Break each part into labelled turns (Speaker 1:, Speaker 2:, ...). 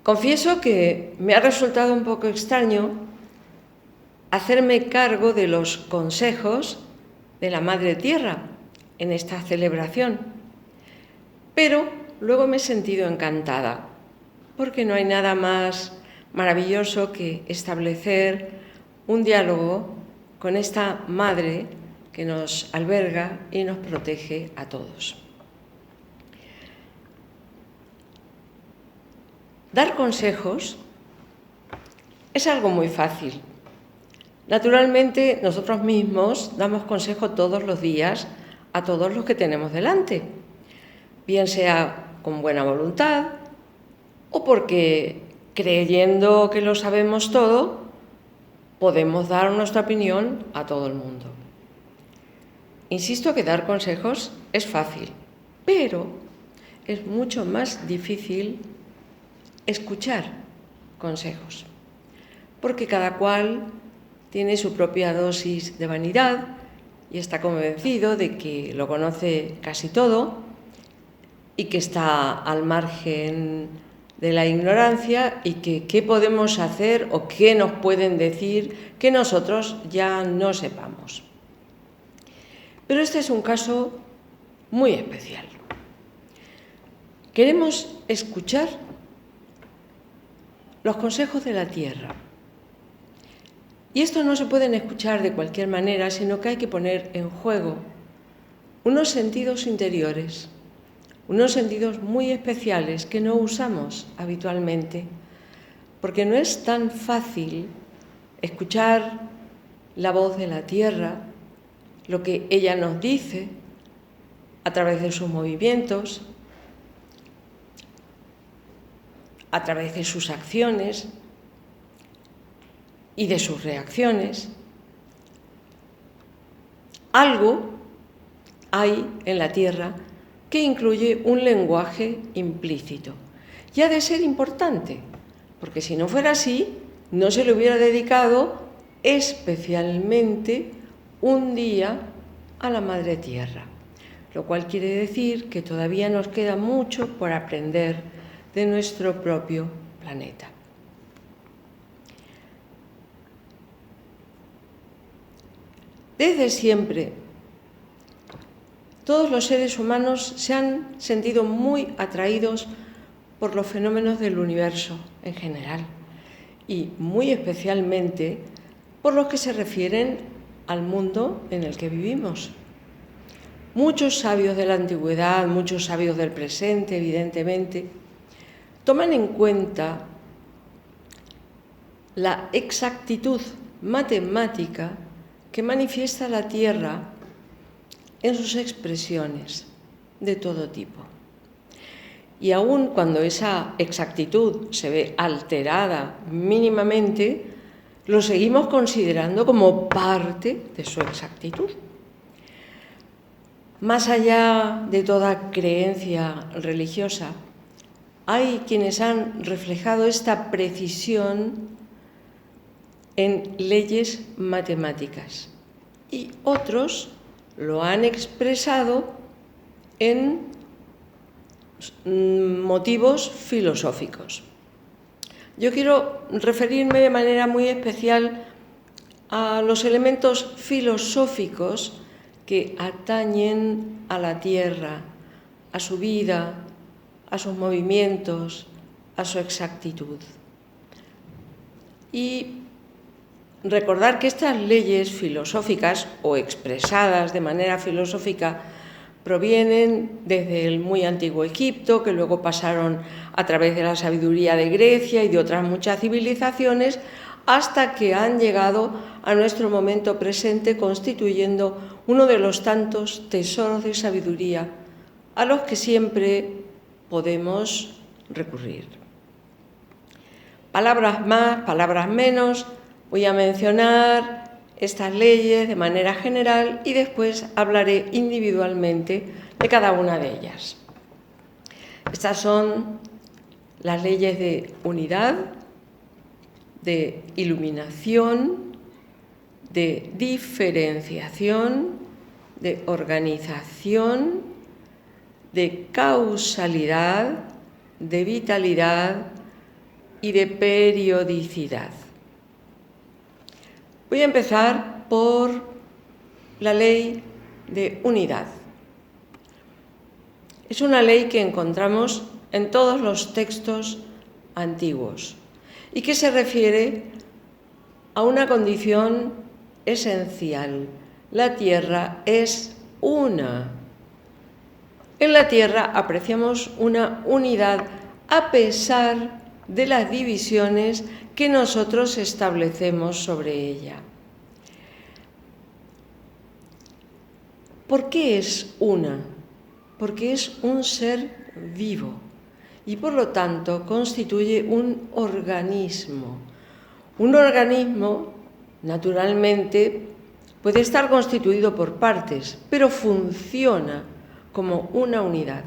Speaker 1: Confieso que me ha resultado un poco extraño hacerme cargo de los consejos de la Madre Tierra en esta celebración, pero luego me he sentido encantada, porque no hay nada más maravilloso que establecer un diálogo con esta Madre que nos alberga y nos protege a todos. Dar consejos es algo muy fácil. Naturalmente, nosotros mismos damos consejo todos los días a todos los que tenemos delante, bien sea con buena voluntad o porque, creyendo que lo sabemos todo, podemos dar nuestra opinión a todo el mundo. Insisto que dar consejos es fácil, pero es mucho más difícil escuchar consejos, porque cada cual tiene su propia dosis de vanidad y está convencido de que lo conoce casi todo y que está al margen de la ignorancia y que qué podemos hacer o qué nos pueden decir que nosotros ya no sepamos. Pero este es un caso muy especial. Queremos escuchar los consejos de la tierra. Y estos no se pueden escuchar de cualquier manera, sino que hay que poner en juego unos sentidos interiores, unos sentidos muy especiales que no usamos habitualmente, porque no es tan fácil escuchar la voz de la tierra, lo que ella nos dice a través de sus movimientos, a través de sus acciones y de sus reacciones. Algo hay en la tierra que incluye un lenguaje implícito. Y ha de ser importante, porque si no fuera así, no se le hubiera dedicado especialmente un día a la Madre Tierra, lo cual quiere decir que todavía nos queda mucho por aprender de nuestro propio planeta. Desde siempre, todos los seres humanos se han sentido muy atraídos por los fenómenos del universo en general y muy especialmente por los que se refieren al mundo en el que vivimos. Muchos sabios de la antigüedad, muchos sabios del presente, evidentemente, toman en cuenta la exactitud matemática que manifiesta la Tierra en sus expresiones de todo tipo. Y aun cuando esa exactitud se ve alterada mínimamente, lo seguimos considerando como parte de su exactitud. Más allá de toda creencia religiosa, hay quienes han reflejado esta precisión en leyes matemáticas y otros lo han expresado en motivos filosóficos. Yo quiero referirme de manera muy especial a los elementos filosóficos que atañen a la Tierra, a su vida, a sus movimientos, a su exactitud. Y recordar que estas leyes filosóficas o expresadas de manera filosófica provienen desde el muy antiguo Egipto, que luego pasaron a través de la sabiduría de Grecia y de otras muchas civilizaciones, hasta que han llegado a nuestro momento presente, constituyendo uno de los tantos tesoros de sabiduría a los que siempre podemos recurrir. Palabras más, palabras menos. Voy a mencionar estas leyes de manera general y después hablaré individualmente de cada una de ellas. Estas son las leyes de unidad, de iluminación, de diferenciación, de organización, de causalidad, de vitalidad, y de periodicidad. Voy a empezar por la ley de unidad. Es una ley que encontramos en todos los textos antiguos y que se refiere a una condición esencial. La Tierra es una. En la Tierra apreciamos una unidad a pesar de las divisiones que nosotros establecemos sobre ella. ¿Por qué es una? Porque es un ser vivo y por lo tanto constituye un organismo. Un organismo, naturalmente, puede estar constituido por partes, pero funciona como una unidad.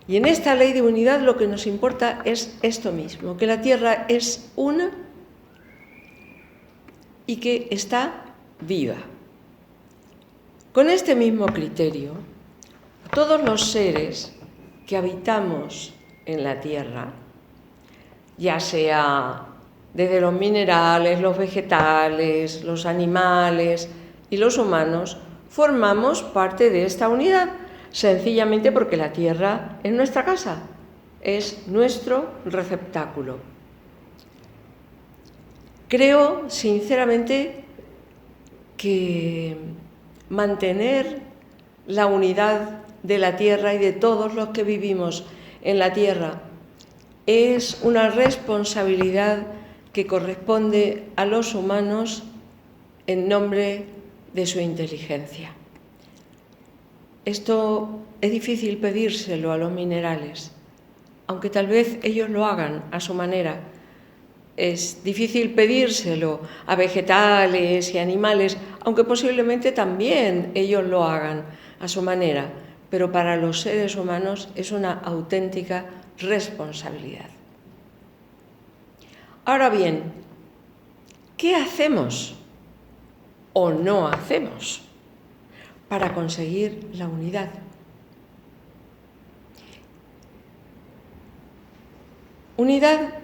Speaker 1: Y en esta ley de unidad lo que nos importa es esto mismo, que la Tierra es una y que está viva. Con este mismo criterio, todos los seres que habitamos en la Tierra, ya sea desde los minerales, los vegetales, los animales y los humanos, formamos parte de esta unidad, sencillamente porque la Tierra es nuestra casa, es nuestro receptáculo. Creo, sinceramente, que mantener la unidad de la Tierra y de todos los que vivimos en la Tierra es una responsabilidad que corresponde a los humanos en nombre de su inteligencia. Esto es difícil pedírselo a los minerales, aunque tal vez ellos lo hagan a su manera. Es difícil pedírselo a vegetales y animales, aunque posiblemente también ellos lo hagan a su manera, pero para los seres humanos es una auténtica responsabilidad. Ahora bien, ¿qué hacemos o no hacemos para conseguir la unidad? Unidad,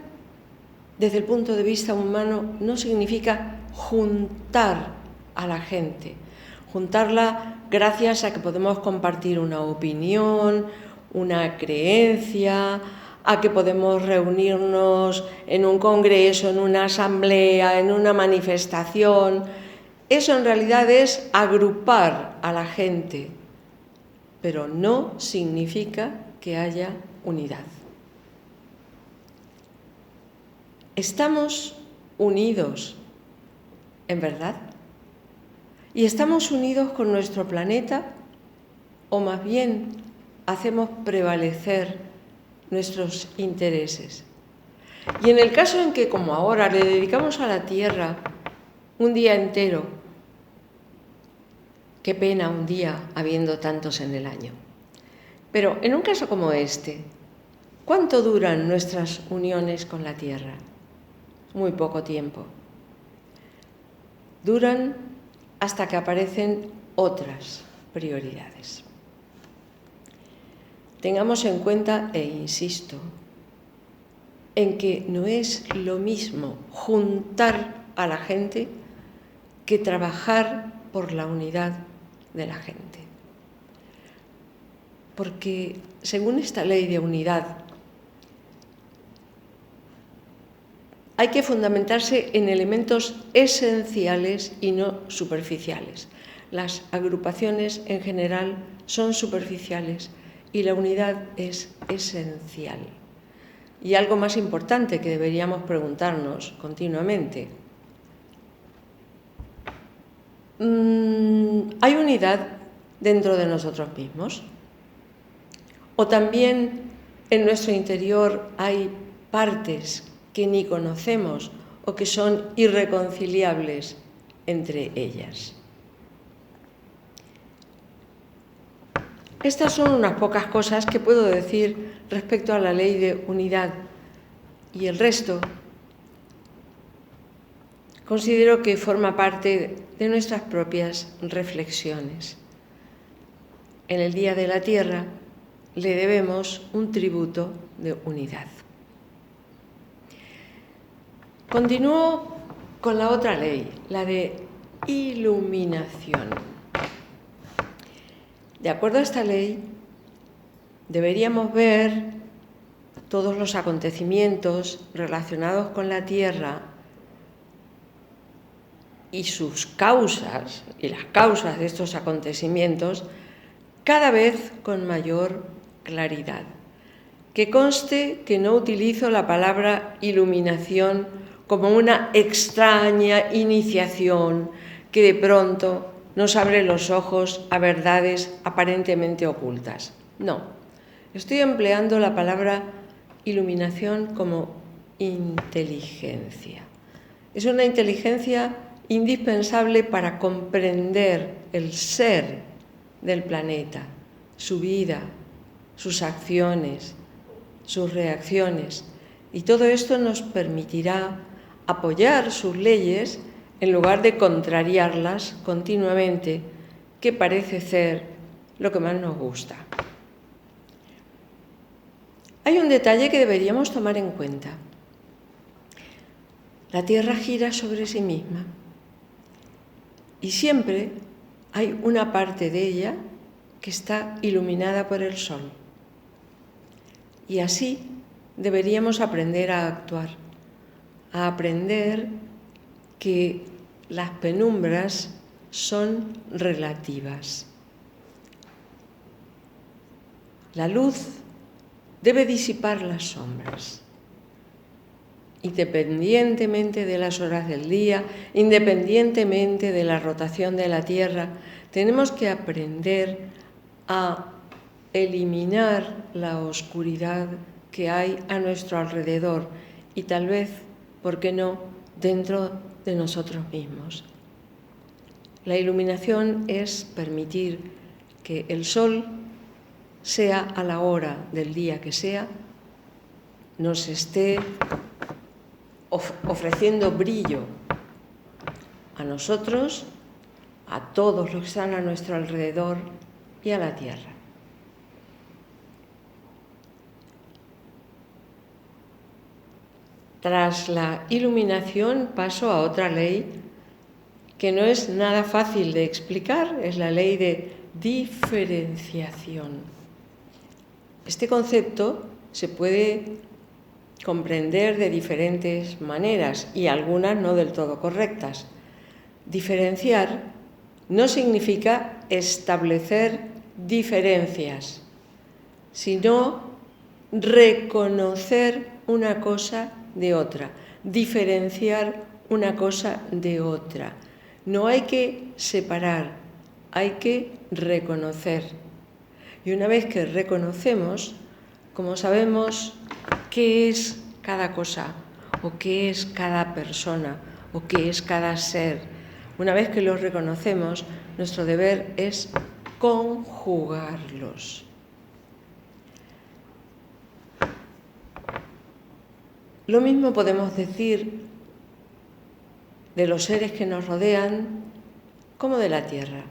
Speaker 1: desde el punto de vista humano, no significa juntar a la gente, juntarla gracias a que podemos compartir una opinión, una creencia, a que podemos reunirnos en un congreso, en una asamblea, en una manifestación. Eso en realidad es agrupar a la gente, pero no significa que haya unidad. Estamos unidos, ¿en verdad? ¿Y estamos unidos con nuestro planeta? ¿O más bien hacemos prevalecer nuestros intereses? Y en el caso en que, como ahora, le dedicamos a la Tierra un día entero, qué pena un día habiendo tantos en el año. Pero en un caso como este, ¿cuánto duran nuestras uniones con la Tierra? Muy poco tiempo. Duran hasta que aparecen otras prioridades. Tengamos en cuenta, e insisto, en que no es lo mismo juntar a la gente que trabajar por la unidad de la gente. Porque según esta ley de unidad, hay que fundamentarse en elementos esenciales y no superficiales. Las agrupaciones en general son superficiales y la unidad es esencial. Y algo más importante que deberíamos preguntarnos continuamente: ¿hay unidad dentro de nosotros mismos? ¿O también en nuestro interior hay partes que ni conocemos o que son irreconciliables entre ellas? Estas son unas pocas cosas que puedo decir respecto a la ley de unidad, y el resto considero que forma parte de nuestras propias reflexiones. En el Día de la Tierra le debemos un tributo de unidad. Continúo con la otra ley, la de iluminación. De acuerdo a esta ley, deberíamos ver todos los acontecimientos relacionados con la Tierra y sus causas, y las causas de estos acontecimientos, cada vez con mayor claridad. Que conste que no utilizo la palabra iluminación como una extraña iniciación que de pronto nos abre los ojos a verdades aparentemente ocultas. No, estoy empleando la palabra iluminación como inteligencia. Es una inteligencia indispensable para comprender el ser del planeta, su vida, sus acciones, sus reacciones, y todo esto nos permitirá apoyar sus leyes en lugar de contrariarlas continuamente, que parece ser lo que más nos gusta. Hay un detalle que deberíamos tomar en cuenta. La Tierra gira sobre sí misma y siempre hay una parte de ella que está iluminada por el Sol. Y así deberíamos aprender a actuar, a aprender que las penumbras son relativas. La luz debe disipar las sombras, independientemente de las horas del día, independientemente de la rotación de la Tierra. Tenemos que aprender a eliminar la oscuridad que hay a nuestro alrededor y tal vez, ¿por qué no?, dentro de nosotros mismos. La iluminación es permitir que el sol, sea a la hora del día que sea, nos esté ofreciendo brillo a nosotros, a todos los que están a nuestro alrededor y a la Tierra. Tras la iluminación paso a otra ley que no es nada fácil de explicar, es la ley de diferenciación. Este concepto se puede comprender de diferentes maneras y algunas no del todo correctas. Diferenciar no significa establecer diferencias, sino reconocer una cosa de otra, diferenciar una cosa de otra. No hay que separar, hay que reconocer. Y una vez que reconocemos, como sabemos qué es cada cosa, o qué es cada persona, o qué es cada ser, una vez que los reconocemos, nuestro deber es conjugarlos. Lo mismo podemos decir de los seres que nos rodean como de la Tierra.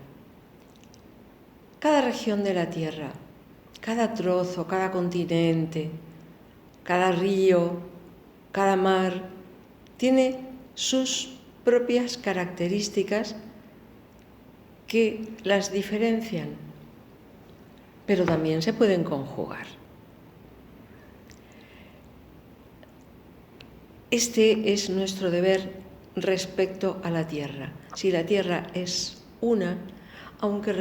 Speaker 1: Cada región de la Tierra, cada trozo, cada continente, cada río, cada mar, tiene sus propias características que las diferencian, pero también se pueden conjugar. Este es nuestro deber respecto a la Tierra. Si la Tierra es una, aunque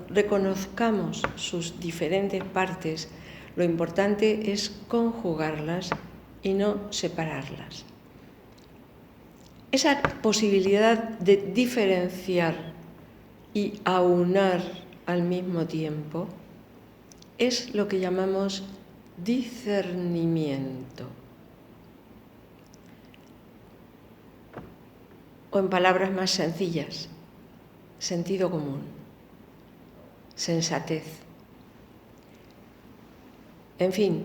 Speaker 1: reconozcamos sus diferentes partes, lo importante es conjugarlas y no separarlas. Esa posibilidad de diferenciar y aunar al mismo tiempo es lo que llamamos discernimiento. O en palabras más sencillas, sentido común, sensatez. En fin,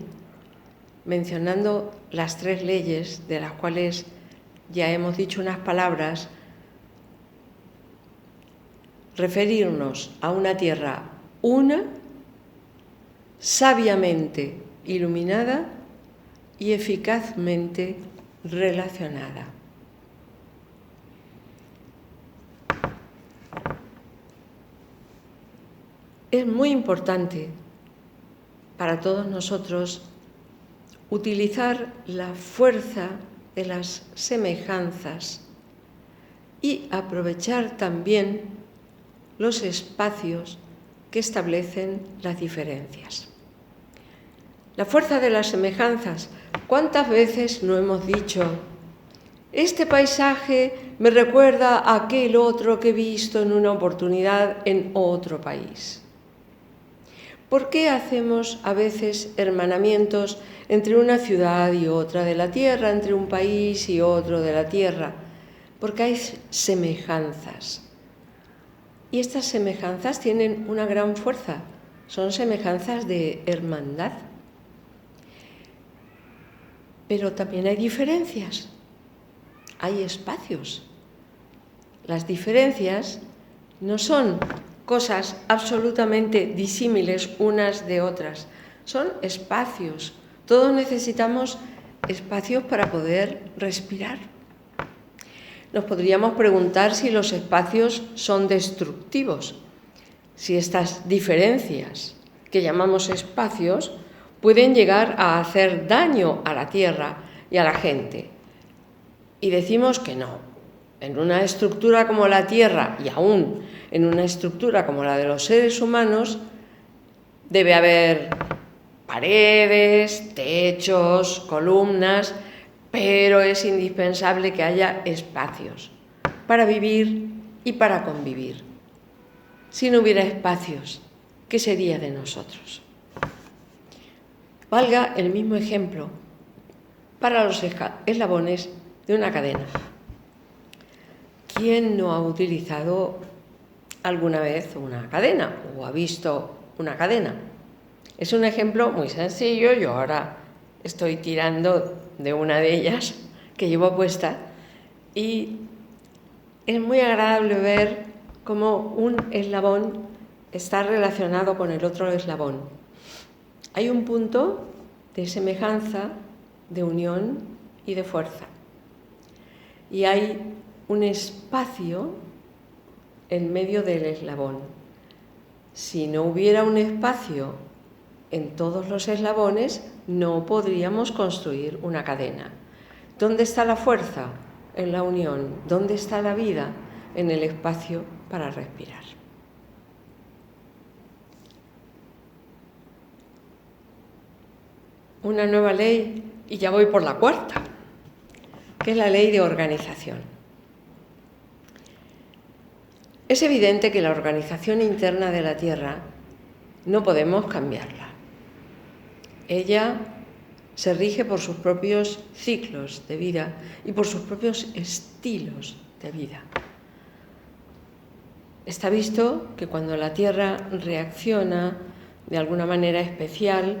Speaker 1: mencionando las tres leyes de las cuales ya hemos dicho unas palabras, referirnos a una Tierra una, sabiamente iluminada y eficazmente relacionada. Es muy importante para todos nosotros utilizar la fuerza de las semejanzas y aprovechar también los espacios que establecen las diferencias. La fuerza de las semejanzas. ¿Cuántas veces no hemos dicho: este paisaje me recuerda a aquel otro que he visto en una oportunidad en otro país? ¿Por qué hacemos a veces hermanamientos entre una ciudad y otra de la tierra, entre un país y otro de la tierra? Porque hay semejanzas. Y estas semejanzas tienen una gran fuerza. Son semejanzas de hermandad. Pero también hay diferencias. Hay espacios. Las diferencias no son cosas absolutamente disímiles unas de otras. Son espacios. Todos necesitamos espacios para poder respirar. Nos podríamos preguntar si los espacios son destructivos, si estas diferencias que llamamos espacios pueden llegar a hacer daño a la tierra y a la gente. Y decimos que no. En una estructura como la tierra, y aún en una estructura como la de los seres humanos, debe haber paredes, techos, columnas, pero es indispensable que haya espacios para vivir y para convivir. Si no hubiera espacios, ¿qué sería de nosotros? Valga el mismo ejemplo para los eslabones de una cadena. ¿Quién no ha utilizado alguna vez una cadena o ha visto una cadena? Es un ejemplo muy sencillo. Yo ahora estoy tirando de una de ellas que llevo puesta y es muy agradable ver cómo un eslabón está relacionado con el otro eslabón. Hay un punto de semejanza, de unión y de fuerza. Y hay un espacio en medio del eslabón. Si no hubiera un espacio en todos los eslabones, no podríamos construir una cadena. ¿Dónde está la fuerza? En la unión. ¿Dónde está la vida? En el espacio para respirar. Una nueva ley, y ya voy por la cuarta, que es la ley de organización. Es evidente que la organización interna de la Tierra no podemos cambiarla. Ella se rige por sus propios ciclos de vida y por sus propios estilos de vida. Está visto que cuando la Tierra reacciona de alguna manera especial,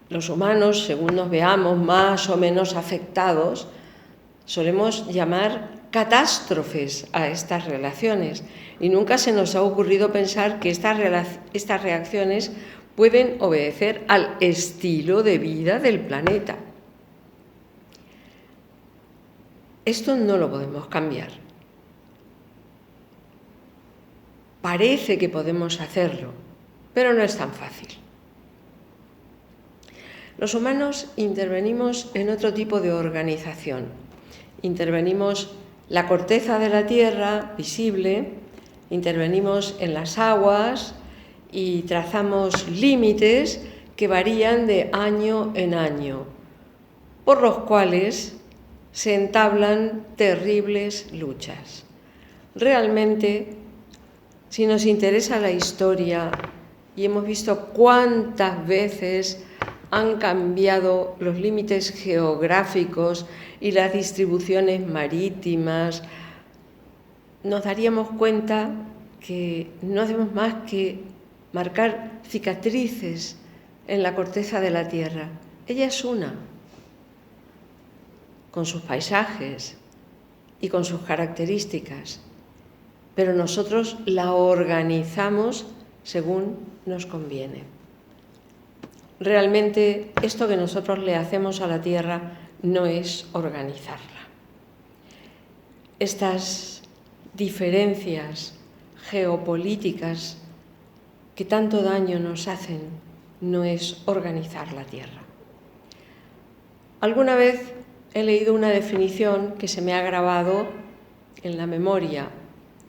Speaker 1: los humanos, según nos veamos más o menos afectados, solemos llamar catástrofes a estas relaciones y nunca se nos ha ocurrido pensar que estas reacciones pueden obedecer al estilo de vida del planeta. Esto no lo podemos cambiar. Parece que podemos hacerlo, pero no es tan fácil. Los humanos intervenimos en otro tipo de organización. Intervenimos la corteza de la Tierra, visible, intervenimos en las aguas y trazamos límites que varían de año en año, por los cuales se entablan terribles luchas. Realmente, si nos interesa la historia y hemos visto cuántas veces han cambiado los límites geográficos y las distribuciones marítimas, nos daríamos cuenta que no hacemos más que marcar cicatrices en la corteza de la Tierra. Ella es una, con sus paisajes y con sus características, pero nosotros la organizamos según nos conviene. Realmente esto que nosotros le hacemos a la Tierra no es organizarla. Estas diferencias geopolíticas que tanto daño nos hacen no es organizar la Tierra. Alguna vez he leído una definición que se me ha grabado en la memoria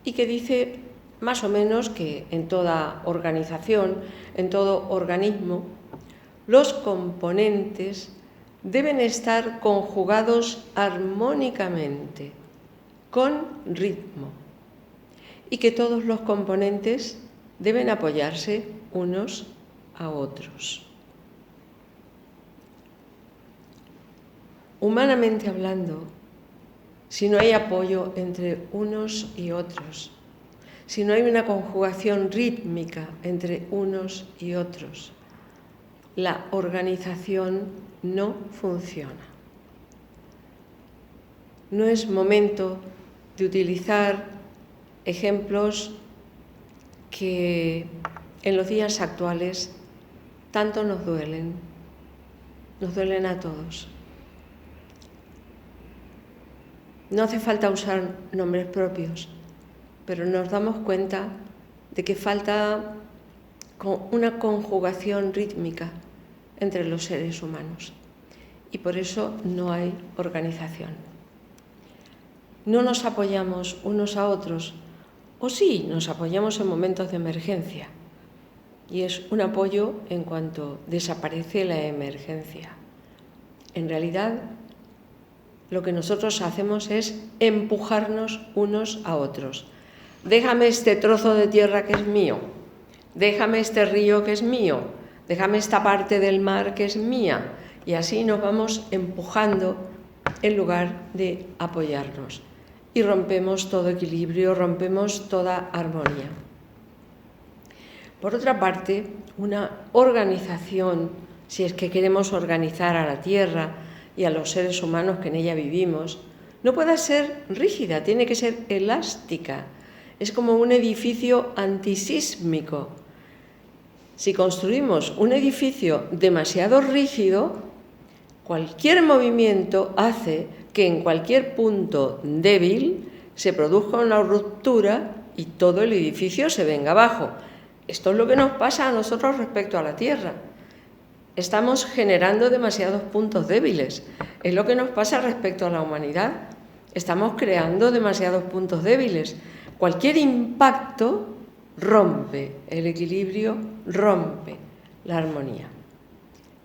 Speaker 1: y que dice más o menos que en toda organización, en todo organismo, los componentes deben estar conjugados armónicamente, con ritmo, y que todos los componentes deben apoyarse unos a otros. Humanamente hablando, si no hay apoyo entre unos y otros, si no hay una conjugación rítmica entre unos y otros, la organización no funciona. No es momento de utilizar ejemplos que en los días actuales tanto nos duelen a todos. No hace falta usar nombres propios, pero nos damos cuenta de que falta una conjugación rítmica entre los seres humanos y por eso no hay organización. No nos apoyamos unos a otros, o sí, nos apoyamos en momentos de emergencia, y es un apoyo en cuanto desaparece la emergencia. En realidad, lo que nosotros hacemos es empujarnos unos a otros. Déjame este trozo de tierra que es mío, déjame este río que es mío, déjame esta parte del mar que es mía, y así nos vamos empujando en lugar de apoyarnos. Y rompemos todo equilibrio, rompemos toda armonía. Por otra parte, una organización, si es que queremos organizar a la Tierra y a los seres humanos que en ella vivimos, no puede ser rígida, tiene que ser elástica. Es como un edificio antisísmico. Si construimos un edificio demasiado rígido, cualquier movimiento hace que en cualquier punto débil se produzca una ruptura y todo el edificio se venga abajo. Esto es lo que nos pasa a nosotros respecto a la Tierra. Estamos generando demasiados puntos débiles. Es lo que nos pasa respecto a la humanidad. Estamos creando demasiados puntos débiles. Cualquier impacto rompe el equilibrio, rompe la armonía.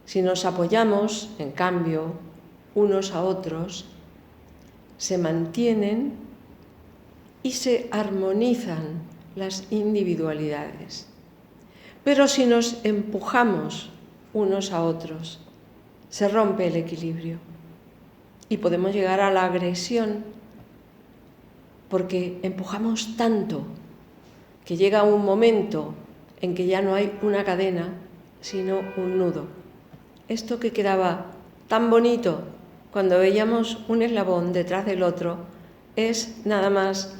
Speaker 1: Si nos apoyamos, en cambio, unos a otros, se mantienen y se armonizan las individualidades. Pero si nos empujamos unos a otros, se rompe el equilibrio y podemos llegar a la agresión porque empujamos tanto que llega un momento en que ya no hay una cadena, sino un nudo. Esto que quedaba tan bonito cuando veíamos un eslabón detrás del otro es nada más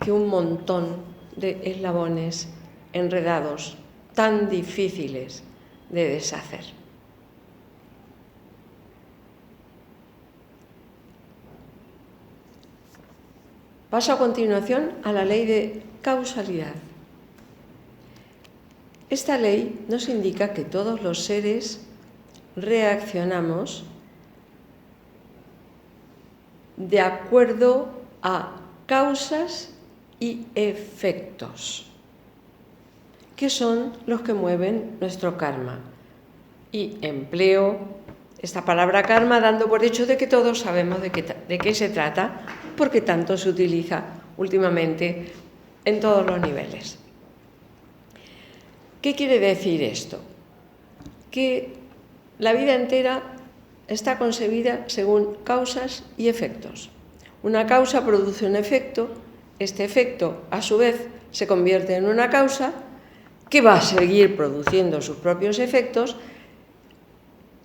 Speaker 1: que un montón de eslabones enredados, tan difíciles de deshacer. Paso a continuación a la ley de causalidad. Esta ley nos indica que todos los seres reaccionamos de acuerdo a causas y efectos, que son los que mueven nuestro karma. Y empleo esta palabra karma dando por hecho de que todos sabemos de qué se trata, porque tanto se utiliza últimamente en todos los niveles. ¿Qué quiere decir esto? Que la vida entera está concebida según causas y efectos. Una causa produce un efecto, este efecto a su vez se convierte en una causa que va a seguir produciendo sus propios efectos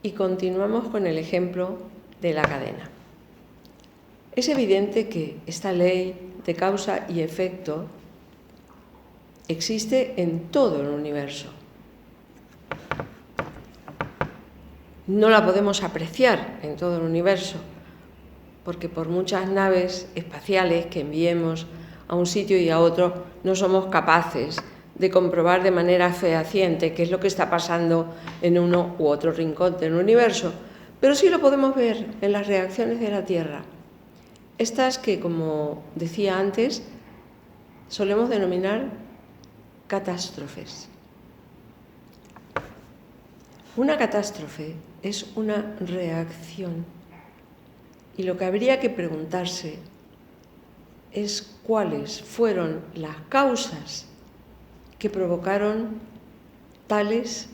Speaker 1: y continuamos con el ejemplo de la cadena. Es evidente que esta ley de causa y efecto existe en todo el universo. No la podemos apreciar en todo el universo, porque por muchas naves espaciales que enviemos a un sitio y a otro, no somos capaces de comprobar de manera fehaciente qué es lo que está pasando en uno u otro rincón del universo, pero sí lo podemos ver en las reacciones de la Tierra. Estas que, como decía antes, solemos denominar catástrofes. Una catástrofe es una reacción y lo que habría que preguntarse es cuáles fueron las causas que provocaron tales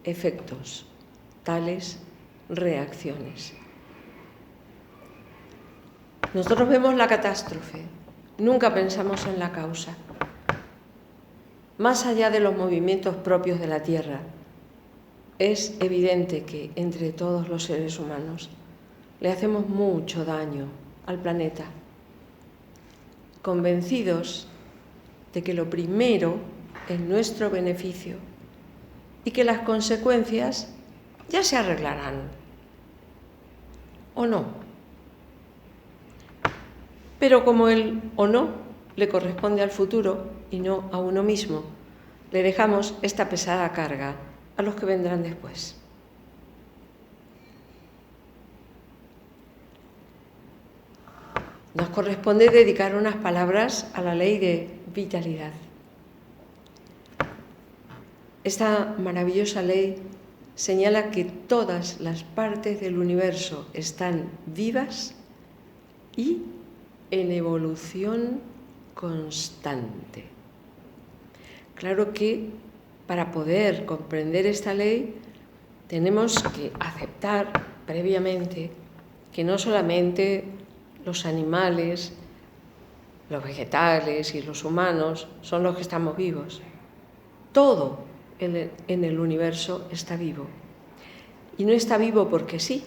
Speaker 1: efectos, tales reacciones. Nosotros vemos la catástrofe, nunca pensamos en la causa. Más allá de los movimientos propios de la Tierra, es evidente que entre todos los seres humanos le hacemos mucho daño al planeta, convencidos de que lo primero es nuestro beneficio y que las consecuencias ya se arreglarán, o no. Pero como el o no le corresponde al futuro y no a uno mismo, le dejamos esta pesada carga a los que vendrán después. Nos corresponde dedicar unas palabras a la ley de vitalidad. Esta maravillosa ley señala que todas las partes del universo están vivas y en evolución constante. Claro que para poder comprender esta ley tenemos que aceptar previamente que no solamente los animales, los vegetales y los humanos son los que estamos vivos. Todo en el universo está vivo. Y no está vivo porque sí,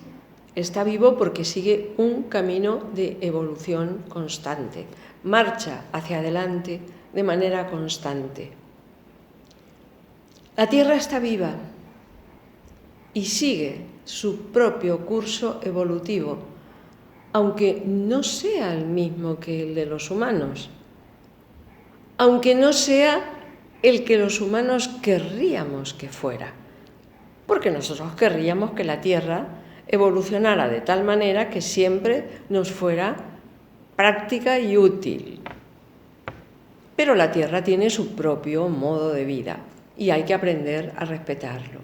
Speaker 1: está vivo porque sigue un camino de evolución constante, marcha hacia adelante de manera constante. La Tierra está viva y sigue su propio curso evolutivo, aunque no sea el mismo que el de los humanos, aunque no sea el que los humanos querríamos que fuera, porque nosotros querríamos que la Tierra evolucionara de tal manera que siempre nos fuera práctica y útil. Pero la Tierra tiene su propio modo de vida y hay que aprender a respetarlo.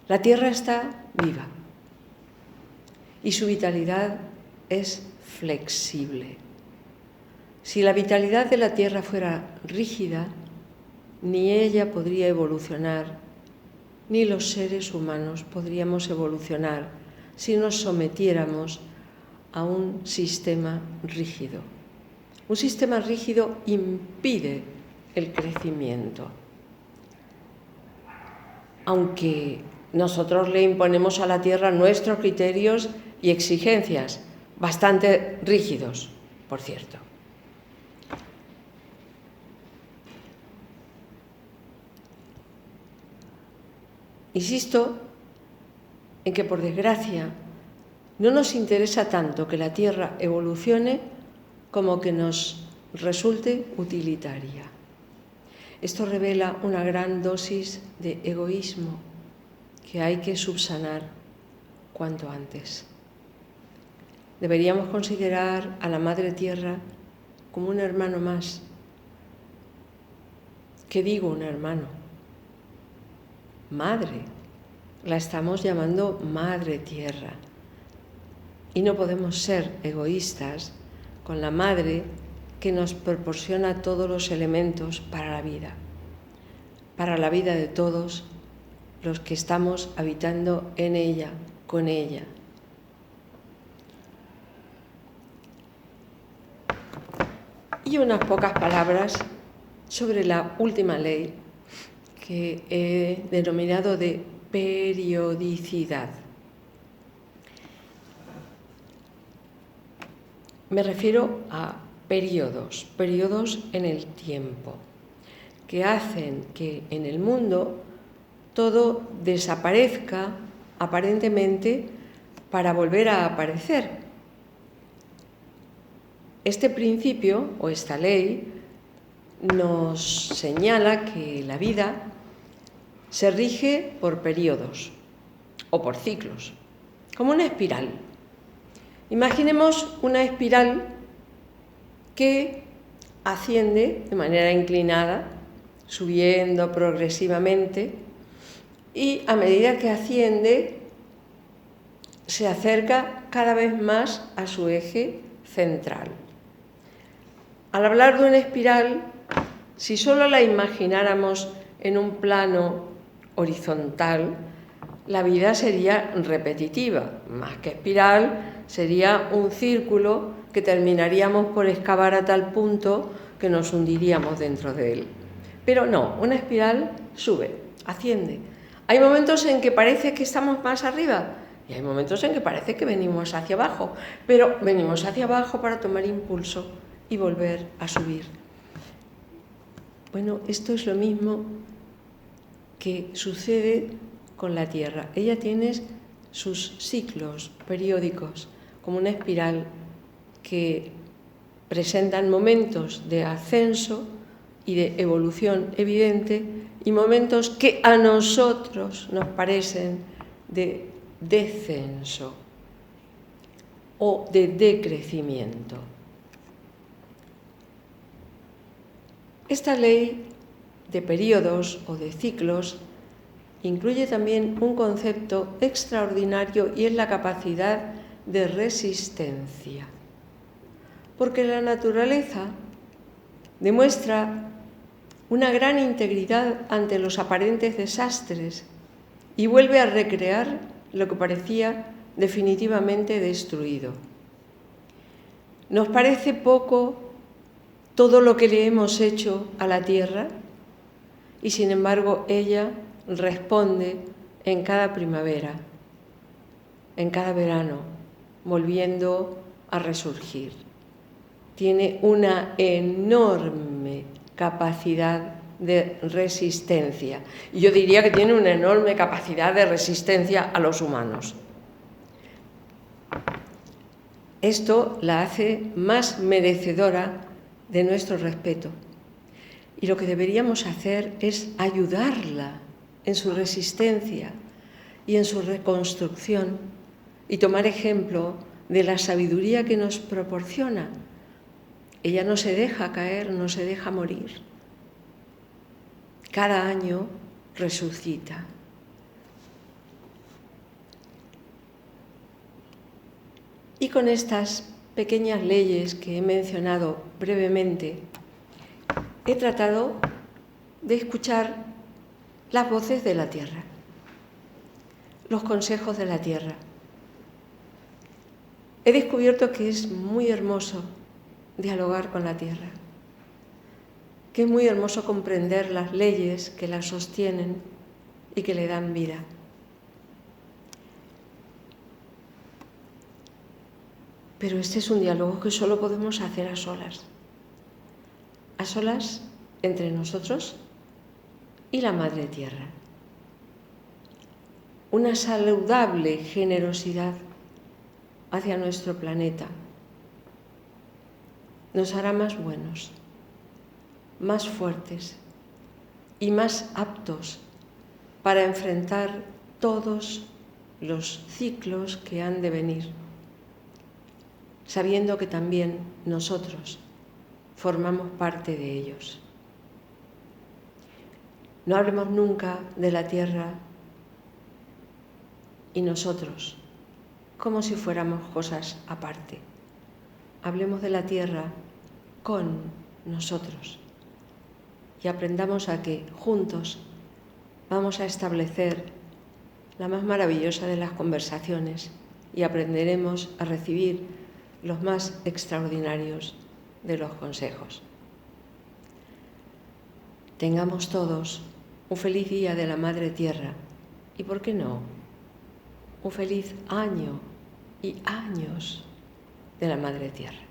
Speaker 1: La Tierra está viva y su vitalidad es flexible. Si la vitalidad de la Tierra fuera rígida, ni ella podría evolucionar, ni los seres humanos podríamos evolucionar si nos sometiéramos a un sistema rígido. Un sistema rígido impide el crecimiento. Aunque nosotros le imponemos a la Tierra nuestros criterios y exigencias, bastante rígidos, por cierto. Insisto en que, por desgracia, no nos interesa tanto que la Tierra evolucione como que nos resulte utilitaria. Esto revela una gran dosis de egoísmo que hay que subsanar cuanto antes. Deberíamos considerar a la Madre Tierra como un hermano más. ¿Qué digo un hermano? Madre. La estamos llamando Madre Tierra. Y no podemos ser egoístas con la Madre que nos proporciona todos los elementos para la vida de todos los que estamos habitando en ella, con ella. Y unas pocas palabras sobre la última ley que he denominado de periodicidad. Me refiero a periodos en el tiempo, que hacen que en el mundo todo desaparezca aparentemente para volver a aparecer. Este principio o esta ley nos señala que la vida se rige por periodos o por ciclos, como una espiral. Imaginemos una espiral que asciende de manera inclinada, subiendo progresivamente, y a medida que asciende se acerca cada vez más a su eje central. Al hablar de una espiral, si solo la imagináramos en un plano horizontal, la vida sería repetitiva, más que espiral, sería un círculo que terminaríamos por excavar a tal punto que nos hundiríamos dentro de él. Pero no, una espiral sube, asciende. Hay momentos en que parece que estamos más arriba y hay momentos en que parece que venimos hacia abajo, pero venimos hacia abajo para tomar impulso y volver a subir. Bueno, esto es lo mismo que sucede con la Tierra. Ella tiene sus ciclos periódicos, como una espiral que presentan momentos de ascenso y de evolución evidente y momentos que a nosotros nos parecen de descenso o de decrecimiento. Esta ley de periodos o de ciclos incluye también un concepto extraordinario y es la capacidad de resistencia, porque la naturaleza demuestra una gran integridad ante los aparentes desastres y vuelve a recrear lo que parecía definitivamente destruido. ¿Nos parece poco todo lo que le hemos hecho a la Tierra? Y sin embargo ella responde en cada primavera, en cada verano, volviendo a resurgir. Tiene una enorme capacidad de resistencia. Y yo diría que tiene una enorme capacidad de resistencia a los humanos. Esto la hace más merecedora de nuestro respeto. Y lo que deberíamos hacer es ayudarla en su resistencia y en su reconstrucción y tomar ejemplo de la sabiduría que nos proporciona. Ella no se deja caer, no se deja morir. Cada año resucita. Y con estas pequeñas leyes que he mencionado brevemente, he tratado de escuchar las voces de la tierra, los consejos de la tierra. He descubierto que es muy hermoso dialogar con la tierra, que es muy hermoso comprender las leyes que la sostienen y que le dan vida. Pero este es un diálogo que solo podemos hacer a solas entre nosotros y la Madre Tierra. Una saludable generosidad hacia nuestro planeta nos hará más buenos, más fuertes y más aptos para enfrentar todos los ciclos que han de venir, sabiendo que también nosotros formamos parte de ellos. No hablemos nunca de la tierra y nosotros como si fuéramos cosas aparte. Hablemos de la tierra con nosotros y aprendamos a que juntos vamos a establecer la más maravillosa de las conversaciones y aprenderemos a recibir los más extraordinarios de los consejos. Tengamos todos un feliz día de la Madre Tierra y, ¿por qué no?, un feliz año y años de la Madre Tierra.